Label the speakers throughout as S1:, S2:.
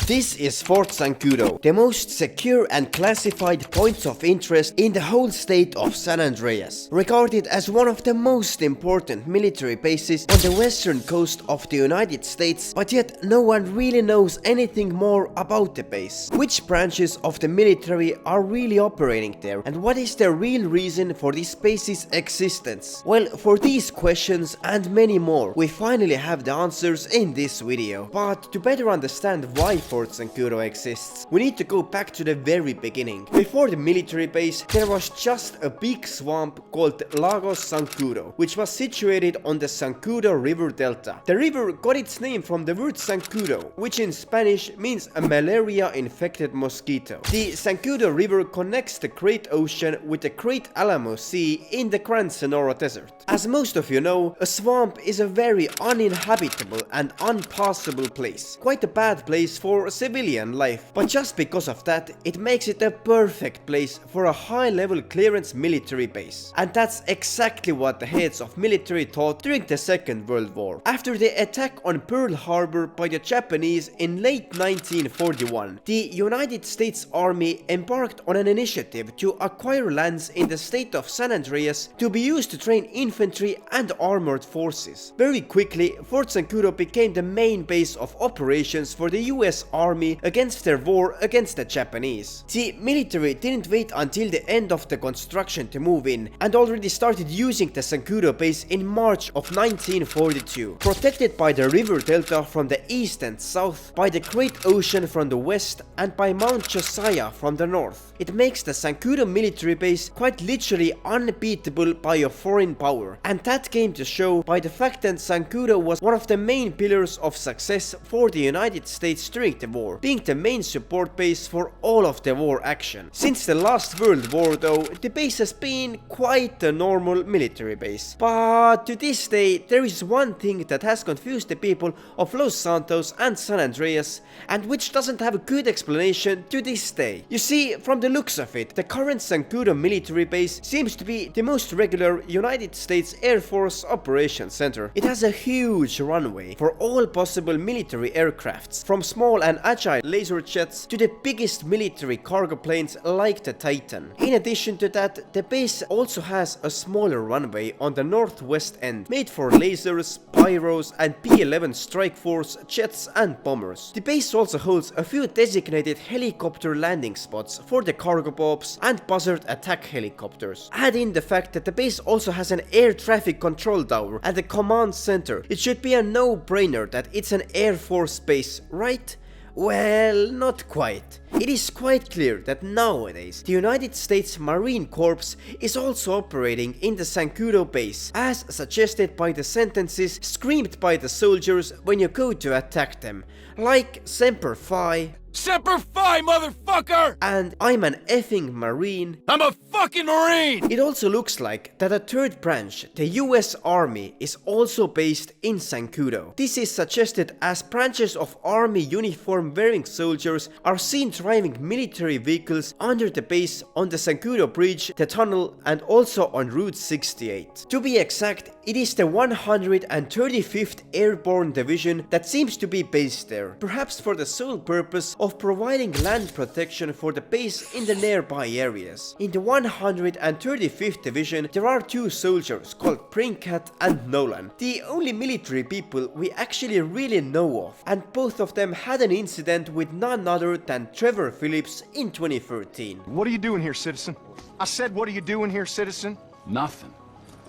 S1: This is Fort Zancudo, the most secure and classified points of interest in the whole state of San Andreas, regarded as one of the most important military bases on the western coast of the United States, but yet no one really knows anything more about the base. Which branches of the military are really operating there, and what is the real reason for this base's existence? Well, for these questions and many more, we finally have the answers in this video. But to better understand why Fort Zancudo exists, we need to go back to the very beginning. Before the military base, there was just a big swamp called Lagos Zancudo, which was situated on the Zancudo River Delta. The river got its name from the word Zancudo, which in Spanish means a malaria-infected mosquito. The Zancudo River connects the Great Ocean with the Great Alamo Sea in the Grand Sonora Desert. As most of you know, a swamp is a very uninhabitable and unpassable place. Quite a bad place for civilian life, but just because of that, it makes it a perfect place for a high-level clearance military base. And that's exactly what the heads of military thought during the Second World War. After the attack on Pearl Harbor by the Japanese in late 1941, the United States Army embarked on an initiative to acquire lands in the state of San Andreas to be used to train infantry and armored forces. Very quickly, Fort Zancudo became the main base of operations for the US Army against their war against the Japanese. The military didn't wait until the end of the construction to move in, and already started using the Zancudo base in March of 1942. Protected by the river delta from the east and south, by the Great Ocean from the west, and by Mount Josiah from the north. It makes the Zancudo military base quite literally unbeatable by a foreign power, and that came to show by the fact that Zancudo was one of the main pillars of success for the United States during the war, being the main support base for all of the war action. Since the last World War though, the base has been quite a normal military base. But to this day, there is one thing that has confused the people of Los Santos and San Andreas, and which doesn't have a good explanation to this day. You see, from the looks of it, the current Zancudo military base seems to be the most regular United States Air Force Operations Center. It has a huge runway for all possible military aircrafts, from small and agile laser jets to the biggest military cargo planes like the Titan. In addition to that, the base also has a smaller runway on the northwest end, made for lasers, pyros and P-11 Strike Force jets and bombers. The base also holds a few designated helicopter landing spots for the cargo bobs and buzzard attack helicopters. Add in the fact that the base also has an air traffic control tower and a command center. It should be a no-brainer that it's an Air Force base, right? Well, not quite. It is quite clear that nowadays the United States Marine Corps is also operating in the Zancudo base, as suggested by the sentences screamed by the soldiers when you go to attack them, like Semper Fi,
S2: Semper Fi, motherfucker!
S1: And I'm an effing Marine.
S2: I'm a fucking Marine!
S1: It also looks like that a third branch, the US Army, is also based in Zancudo. This is suggested as branches of army uniform wearing soldiers are seen driving military vehicles under the base on the Zancudo Bridge, the tunnel, and also on Route 68. To be exact, it is the 135th Airborne Division that seems to be based there, perhaps for the sole purpose of providing land protection for the base in the nearby areas. In the 135th Division, there are two soldiers called Prinkat and Nolan, the only military people we actually really know of, and both of them had an incident with none other than Trevor Phillips in 2013.
S3: What are you doing here, citizen? I said, what are you doing here, citizen?
S2: Nothing.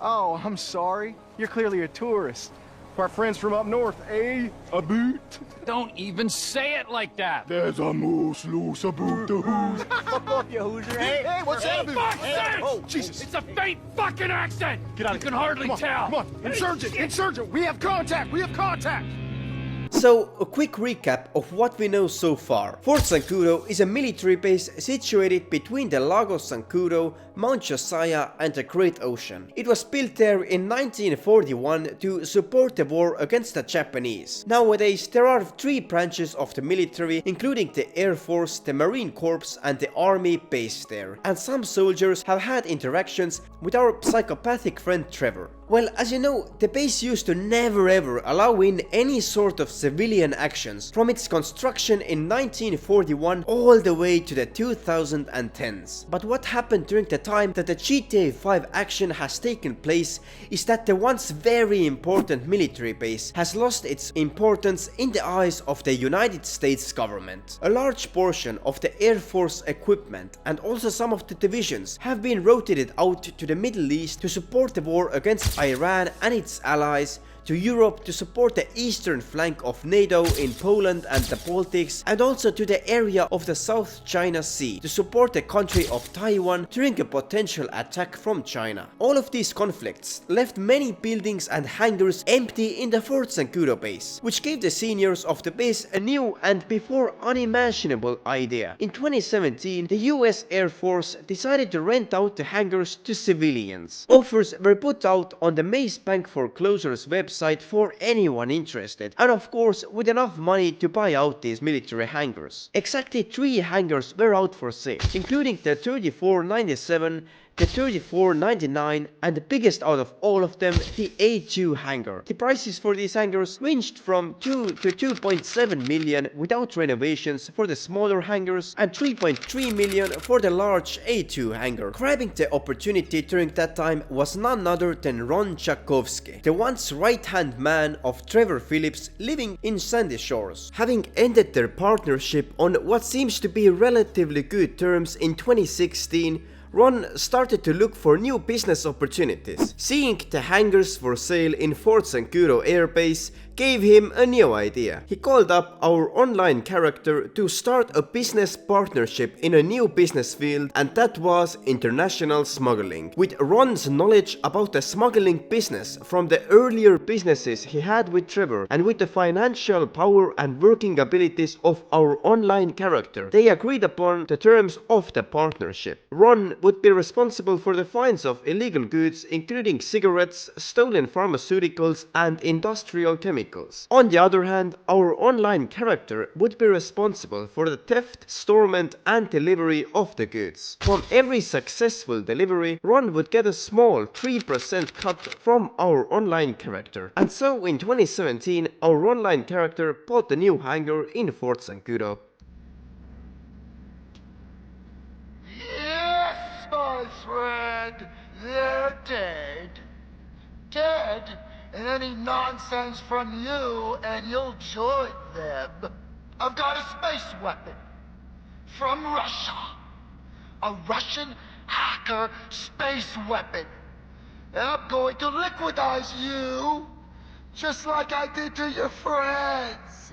S3: Oh, I'm sorry. You're clearly a tourist. For our friends from up north, eh? A boot?
S2: Don't even say it like that!
S3: There's a moose loose about the hoos.
S4: Fuck off, you Hoosier.
S3: Hey, what's that?
S2: Fuck's sake!
S3: Oh, Jesus.
S2: It's a faint fucking accent!
S3: Get out
S2: You
S3: of
S2: can
S3: here.
S2: hardly tell!
S3: Come on, insurgent, insurgent! We have contact! We have contact!
S1: So, a quick recap of what we know so far. Fort Zancudo is a military base situated between the Lagos Zancudo, Mount Josiah and the Great Ocean. It was built there in 1941 to support the war against the Japanese. Nowadays, there are three branches of the military, including the Air Force, the Marine Corps and the Army based there. And some soldiers have had interactions with our psychopathic friend Trevor. Well, as you know, the base used to never ever allow in any sort of civilian actions from its construction in 1941 all the way to the 2010s. But what happened during the time that the GTA 5 action has taken place is that the once very important military base has lost its importance in the eyes of the United States government. A large portion of the Air Force equipment and also some of the divisions have been rotated out to the Middle East to support the war against Iran and its allies, to Europe to support the eastern flank of NATO in Poland and the Baltics, and also to the area of the South China Sea to support the country of Taiwan during a potential attack from China. All of these conflicts left many buildings and hangars empty in the Fort Zancudo base, which gave the seniors of the base a new and before unimaginable idea. In 2017, the US Air Force decided to rent out the hangars to civilians. Offers were put out on the Maze Bank Foreclosures website for anyone interested, and of course with enough money to buy out these military hangars. Exactly 3 hangars were out for sale, including the 3497, the 3499, and the biggest out of all of them, the A2 hangar. The prices for these hangars ranged from 2 to 2.7 million without renovations for the smaller hangars, and 3.3 million for the large A2 hangar. Grabbing the opportunity during that time was none other than Ron Tchaikovsky, the once right-hand man of Trevor Phillips living in Sandy Shores. Having ended their partnership on what seems to be relatively good terms in 2016, Ron started to look for new business opportunities. Seeing the hangars for sale in Fort Zancudo Air Base gave him a new idea. He called up our online character to start a business partnership in a new business field, and that was international smuggling. With Ron's knowledge about the smuggling business from the earlier businesses he had with Trevor, and with the financial power and working abilities of our online character, they agreed upon the terms of the partnership. Ron would be responsible for the finds of illegal goods, including cigarettes, stolen pharmaceuticals, and industrial chemicals. On the other hand, our online character would be responsible for the theft, storement, and delivery of the goods. From every successful delivery, Ron would get a small 3% cut from our online character. And so in 2017, our online character bought the new hangar in Fort Zancudo.
S4: Yes, my friend, they're dead. Dead, and any nonsense from you and you'll join them. I've got a space weapon from Russia. A Russian hacker space weapon. And I'm going to liquidize you, just like I did to your friends.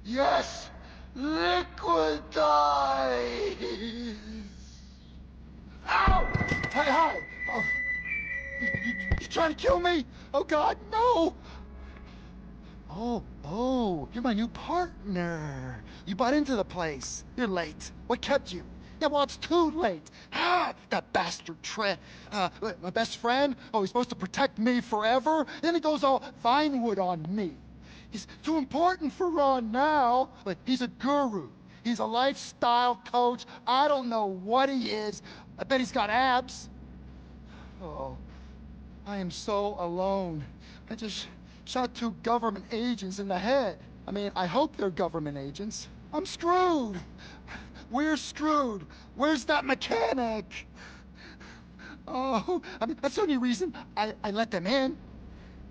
S4: Yes, liquidize. Ow! Hey, hi! Oh, you trying to kill me? Oh, God, no! Oh, you're my new partner. You bought into the place. You're late. What kept you? Yeah, well, it's too late. That bastard my best friend, he's supposed to protect me forever. Then he goes all Vinewood on me. He's too important for Ron now, but he's a guru. He's a lifestyle coach. I don't know what he is. I bet he's got abs. Oh, I am so alone. I just shot 2 government agents in the head. I mean, I hope they're government agents. I'm screwed. We're screwed. Where's that mechanic? Oh, I mean, that's the only reason I let them in.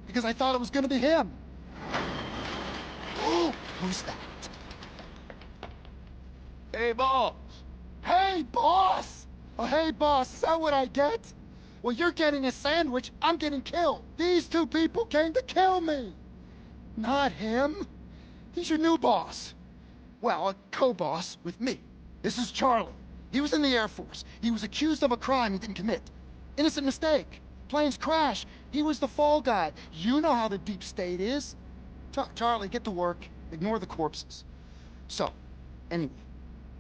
S4: Because I thought it was gonna be him. Oh, who's that?
S2: Hey, boss.
S4: Hey, boss! Oh, hey, boss, is that what I get? Well, you're getting a sandwich, I'm getting killed. These 2 people came to kill me. Not him. He's your new boss. Well, a co-boss with me. This is Charlie. He was in the Air Force. He was accused of a crime he didn't commit. Innocent mistake. Planes crash. He was the fall guy. You know how the deep state is. Charlie, get to work. Ignore the corpses. So, anyway,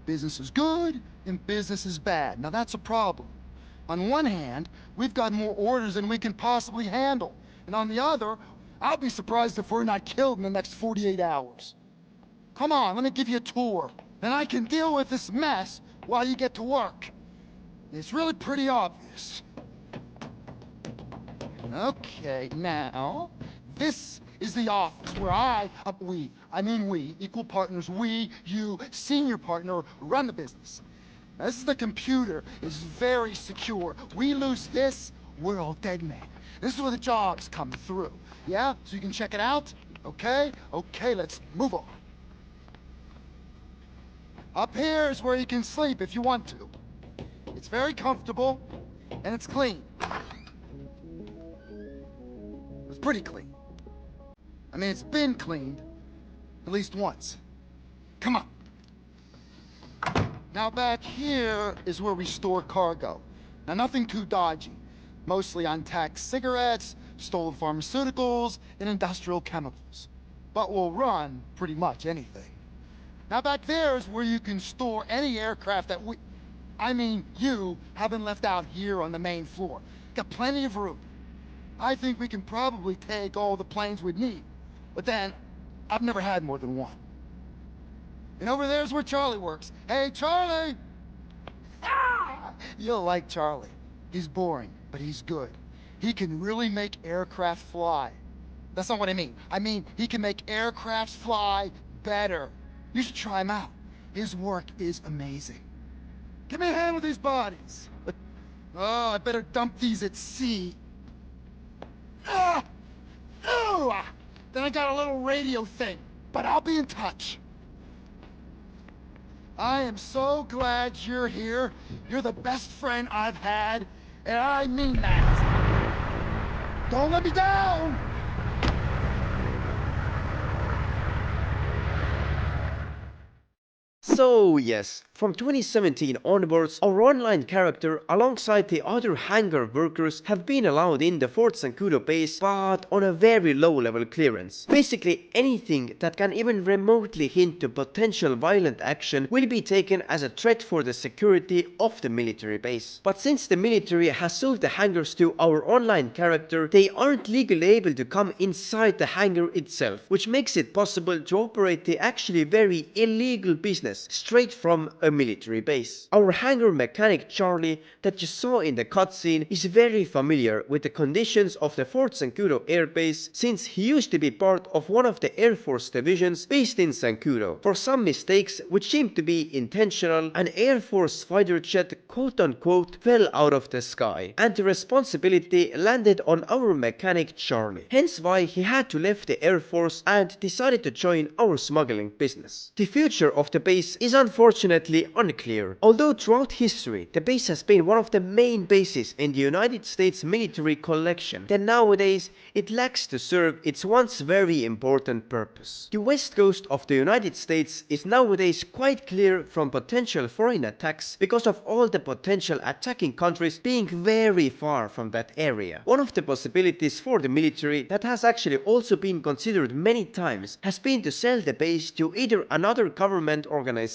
S4: business is good and business is bad. Now that's a problem. On one hand, we've got more orders than we can possibly handle. And on the other, I'll be surprised if we're not killed in the next 48 hours. Come on, let me give you a tour. Then I can deal with this mess while you get to work. It's really pretty obvious. Okay, now, this is the office where we, equal partners, we, you, senior partner, run the business. Now, this is the computer. It's very secure. We lose this, we're all dead men. This is where the jobs come through. Yeah? So you can check it out? Okay? Okay, let's move on. Up here is where you can sleep if you want to. It's very comfortable, and it's clean. It's pretty clean. I mean, it's been cleaned at least once. Come on. Now back here is where we store cargo. Now nothing too dodgy. Mostly untaxed cigarettes, stolen pharmaceuticals, and industrial chemicals. But we'll run pretty much anything. Now back there is where you can store any aircraft that you haven't left out here on the main floor. Got plenty of room. I think we can probably take all the planes we'd need. But then, I've never had more than one. And over there's where Charlie works. Hey, Charlie! Ah! You'll like Charlie. He's boring, but he's good. He can really make aircraft fly. That's not what I mean. I mean, he can make aircraft fly better. You should try him out. His work is amazing. Give me a hand with these bodies. Oh, I better dump these at sea. Ah! Ooh! Then I got a little radio thing. But I'll be in touch. I am so glad you're here. You're the best friend I've had, and I mean that. Don't let me down!
S1: So yes, from 2017 onwards, our online character alongside the other hangar workers have been allowed in the Fort Zancudo base, but on a very low level clearance. Basically anything that can even remotely hint to potential violent action will be taken as a threat for the security of the military base. But since the military has sold the hangars to our online character, they aren't legally able to come inside the hangar itself, which makes it possible to operate the actually very illegal business straight from a military base. Our hangar mechanic Charlie that you saw in the cutscene is very familiar with the conditions of the Fort Zancudo air base, since he used to be part of one of the Air Force divisions based in Zancudo. For some mistakes, which seemed to be intentional, an Air Force fighter jet quote unquote fell out of the sky, and the responsibility landed on our mechanic Charlie. Hence why he had to leave the Air Force and decided to join our smuggling business. The future of the base is unfortunately unclear. Although throughout history the base has been one of the main bases in the United States military collection, then nowadays it lacks to serve its once very important purpose. The west coast of the United States is nowadays quite clear from potential foreign attacks because of all the potential attacking countries being very far from that area. One of the possibilities for the military that has actually also been considered many times has been to sell the base to either another government organization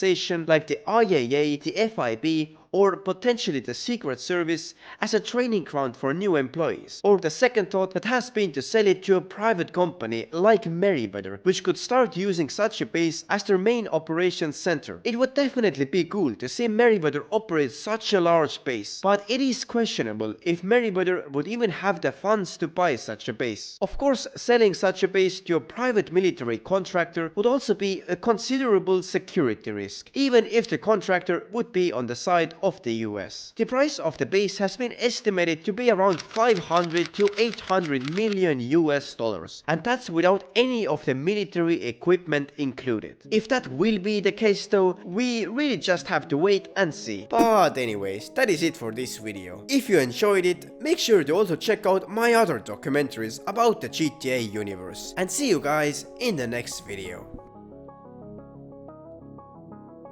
S1: like the IAA, the FIB, or potentially the Secret Service as a training ground for new employees. Or the second thought that has been to sell it to a private company like Merryweather, which could start using such a base as their main operations center. It would definitely be cool to see Merryweather operate such a large base, but it is questionable if Merryweather would even have the funds to buy such a base. Of course, selling such a base to a private military contractor would also be a considerable security risk, even if the contractor would be on the side of the US. The price of the base has been estimated to be around 500 to 800 million US dollars, and that's without any of the military equipment included. If that will be the case though, we really just have to wait and see. But anyways, that is it for this video. If you enjoyed it, make sure to also check out my other documentaries about the GTA universe, and see you guys in the next video.